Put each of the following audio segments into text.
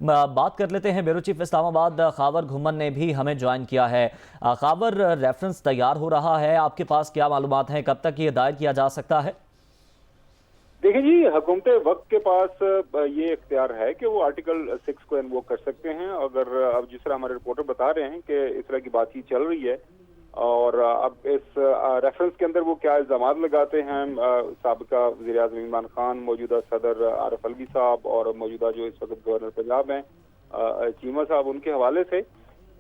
बात कर लेते हैं। ब्यूरो चीफ इस्लाम आबाद खावर घुमन ने भी हमें ज्वाइन किया है। खावर, रेफरेंस तैयार हो रहा है, आपके पास क्या मालूमात हैं, कब तक ये दायर किया जा सकता है? देखिए जी, हुकूमत वक्त के पास ये इख्तियार है कि वो आर्टिकल 6 को इन्वोक कर सकते हैं। अगर अब जिस तरह हमारे रिपोर्टर बता रहे हैं कि इस तरह की बातचीत चल रही है और अब इस रेफरेंस के अंदर वो क्या इल्जामात लगाते हैं साबिका वज़ीर आज़म इमरान खान, मौजूदा सदर आरिफ अलवी साहब और मौजूदा जो इस वक्त गवर्नर पंजाब हैं चीमा साहब, उनके हवाले से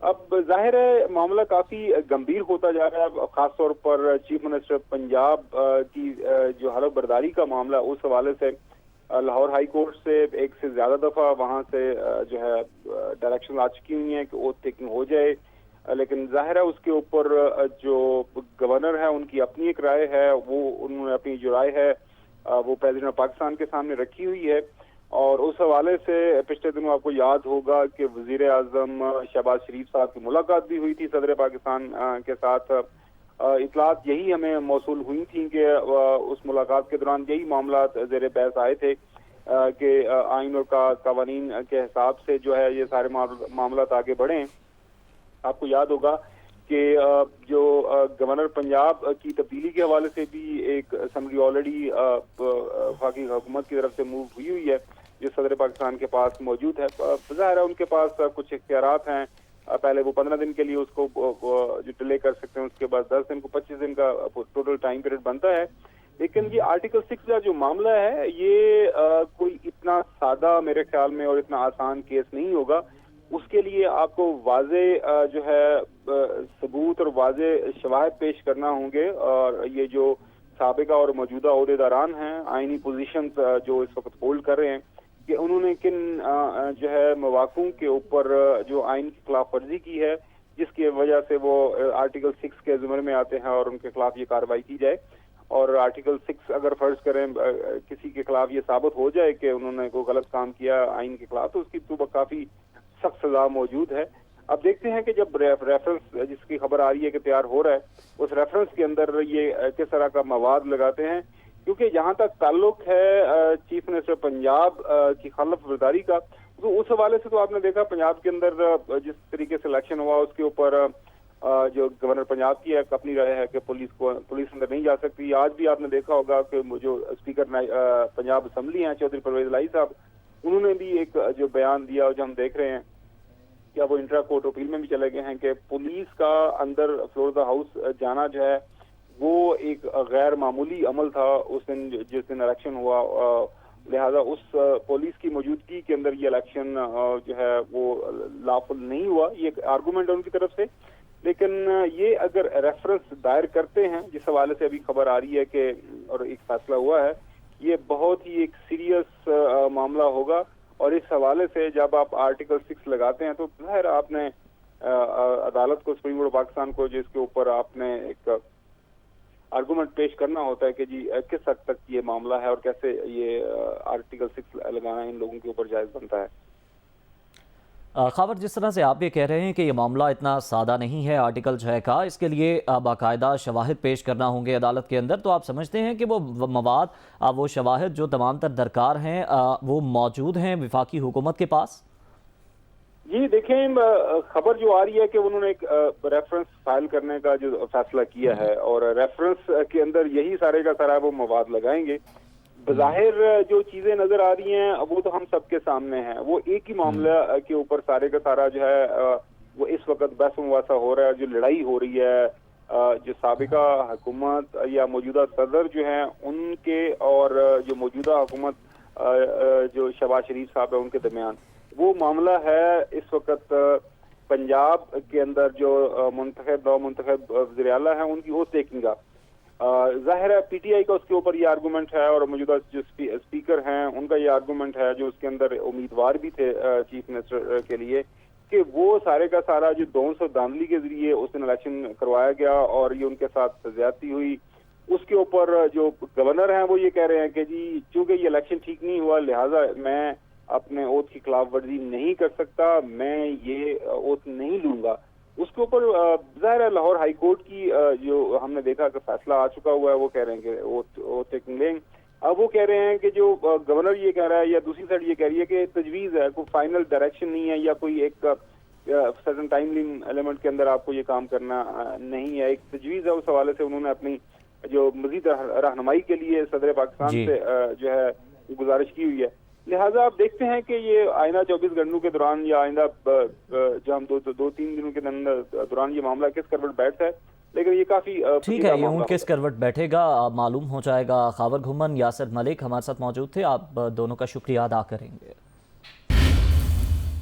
अब जाहिर है मामला काफी गंभीर होता जा रहा है। खासतौर पर चीफ मिनिस्टर पंजाब की जो हलफ बर्दारी का मामला, उस हवाले से लाहौर हाई कोर्ट से एक से ज्यादा दफा वहां से जो है डायरेक्शन आ चुकी हुई हैं कि ओथ टेकिंग हो जाए, लेकिन जाहिर है उसके ऊपर जो गवर्नर है उनकी अपनी एक राय है। वो उन्होंने अपनी जो राय है वो प्रेसिडेंट पाकिस्तान के सामने रखी हुई है और उस हवाले से पिछले दिनों आपको याद होगा कि वजीर आजम शहबाज शरीफ साहब की मुलाकात भी हुई थी सदर पाकिस्तान के साथ। इतलात यही हमें मौसूल हुई थी कि उस मुलाकात के दौरान यही मामला ज़ेर बहस आए थे कि आइन और कानून के हिसाब से जो है ये सारे मामला आगे बढ़ें। आपको याद होगा कि जो गवर्नर पंजाब की तब्दीली के हवाले से भी एक असम्बली ऑलरेडी वफाकी हुकूमत की तरफ से मूव हुई है जो सदर पाकिस्तान के पास मौजूद है। ज़ाहिर है उनके पास कुछ इख्तियारात हैं। पहले वो 15 दिन के लिए उसको जो डिले कर सकते हैं, उसके बाद 10 दिन को 25 दिन का टोटल टाइम पीरियड बनता है। लेकिन ये आर्टिकल 6 का जो मामला है ये कोई इतना सादा मेरे ख्याल में और इतना आसान केस नहीं होगा। उसके लिए आपको वाजे जो है सबूत और वाजे शवाहिद पेश करना होंगे और ये जो साबिका और मौजूदा ओहदेदारान हैं आईनी पोजीशन जो इस वक्त होल्ड कर रहे हैं कि उन्होंने किन जो है मवाक़ों के ऊपर जो आइन की खिलाफ वर्जी की है जिसकी वजह से वो आर्टिकल 6 के ज़िम्मे में आते हैं और उनके खिलाफ ये कार्रवाई की जाए। और आर्टिकल 6 अगर फर्ज करें किसी के खिलाफ ये साबित हो जाए कि उन्होंने कोई गलत काम किया आइन के खिलाफ, तो उसकी तो काफ़ी सख्त सजा मौजूद है। अब देखते हैं कि जब रेफरेंस जिसकी खबर आ रही है कि तैयार हो रहा है, उस रेफरेंस के अंदर ये किस तरह का मवाद लगाते हैं, क्योंकि जहां तक ताल्लुक है चीफ मिनिस्टर पंजाब की खिलाफ बर्दारी का, तो उस हवाले से तो आपने देखा पंजाब के अंदर जिस तरीके से इलेक्शन हुआ उसके ऊपर जो गवर्नर पंजाब की है अपनी राय है कि पुलिस अंदर नहीं जा सकती। आज भी आपने देखा होगा कि जो स्पीकर पंजाब असम्बली हैं चौधरी परवेज लाई साहब, उन्होंने भी एक जो बयान दिया जो हम देख रहे हैं कि वो इंट्रा कोर्ट अपील में भी चले गए हैं कि पुलिस का अंदर फ्लोर द हाउस जाना जो है वो एक गैर मामूली अमल था उस दिन जिस दिन इलेक्शन हुआ। लिहाजा उस पुलिस की मौजूदगी के अंदर ये इलेक्शन जो है वो लाफुल नहीं हुआ, ये एक आर्गूमेंट है उनकी तरफ से। लेकिन ये अगर रेफरेंस दायर करते हैं जिस हवाले से अभी खबर आ रही है कि और एक फैसला हुआ है, ये बहुत ही एक सीरियस मामला होगा। और इस हवाले से जब आप आर्टिकल 6 लगाते हैं तो जाहिर आपने अदालत को, सुप्रीम कोर्ट पाकिस्तान को, जिसके ऊपर आपने एक आर्गूमेंट पेश करना होता है कि जी किस हद तक ये मामला है और कैसे ये आर्टिकल 6 लगाना इन लोगों के ऊपर जायज बनता है। खबर, जिस तरह से आप ये कह रहे हैं कि ये मामला इतना सादा नहीं है आर्टिकल 6 का, इसके लिए बाकायदा शवाहिद पेश करना होंगे अदालत के अंदर, तो आप समझते हैं कि वो मवाद, वो शवाहिद जो तमाम तर दरकार हैं वो मौजूद हैं वफाकी हुकूमत के पास? जी देखें, खबर जो आ रही है कि उन्होंने एक रेफरेंस फाइल करने का जो फैसला किया है और रेफरेंस के अंदर यही सारे का सारा वो मवाद लगाएंगे। बज़ाहिर जो चीजें नजर आ रही हैं वो तो हम सबके सामने हैं, वो एक ही मामला के ऊपर सारे का सारा जो है वो इस वक्त बहस मुबासा हो रहा है। जो लड़ाई हो रही है जो साबिका हुकूमत या मौजूदा सदर जो हैं उनके और जो मौजूदा हुकूमत जो शहबाज शरीफ साहब है उनके दरमियान, वो मामला है इस वक्त पंजाब के अंदर जो मुंतखब वज़ीर आला है उनकी ओथ टेकिंग का। जाहिर है पीटीआई का उसके ऊपर ये आर्गूमेंट है और मौजूदा जो स्पीकर हैं उनका ये आर्गूमेंट है जो उसके अंदर उम्मीदवार भी थे चीफ मिनिस्टर के लिए कि वो सारे का सारा जो दौंस और धांधली के जरिए उस दिन इलेक्शन करवाया गया और ये उनके साथ ज्यादती हुई। उसके ऊपर जो गवर्नर हैं वो ये कह रहे हैं कि जी चूंकि ये इलेक्शन ठीक नहीं हुआ लिहाजा मैं अपने ओथ की खिलाफ वर्जी नहीं कर सकता, मैं ये ओथ नहीं लूंगा। उसके ऊपर ज़ाहिर है लाहौर हाई कोर्ट की जो हमने देखा कि फैसला आ चुका हुआ है, वो कह रहे हैं कि ओथ टेकिंग लेंगे। اب وہ کہہ رہے ہیں کہ جو گورنر یہ کہہ رہا ہے یا دوسری سائڈ یہ کہہ رہی ہے کہ تجویز ہے، کوئی فائنل ڈائریکشن نہیں ہے یا کوئی ایک سرٹن ٹائم ایلیمنٹ کے اندر آپ کو یہ کام کرنا نہیں ہے، ایک تجویز ہے۔ اس حوالے سے انہوں نے اپنی جو مزید رہنمائی کے لیے صدر پاکستان سے جو ہے گزارش کی ہوئی ہے۔ لہٰذا آپ دیکھتے ہیں کہ یہ آئندہ 24 گھنٹوں کے دوران یا آئندہ جو ہم دو تین دنوں کے دوران یہ معاملہ کس کروٹ بیٹھتا ہے، لیکن یہ کافی ٹھیک ہے، یہ اونٹ کس کروٹ بیٹھے گا معلوم ہو جائے گا۔ خاور گھمن، یاسر ملک ہمارے ساتھ موجود تھے، آپ دونوں کا شکریہ ادا کریں گے۔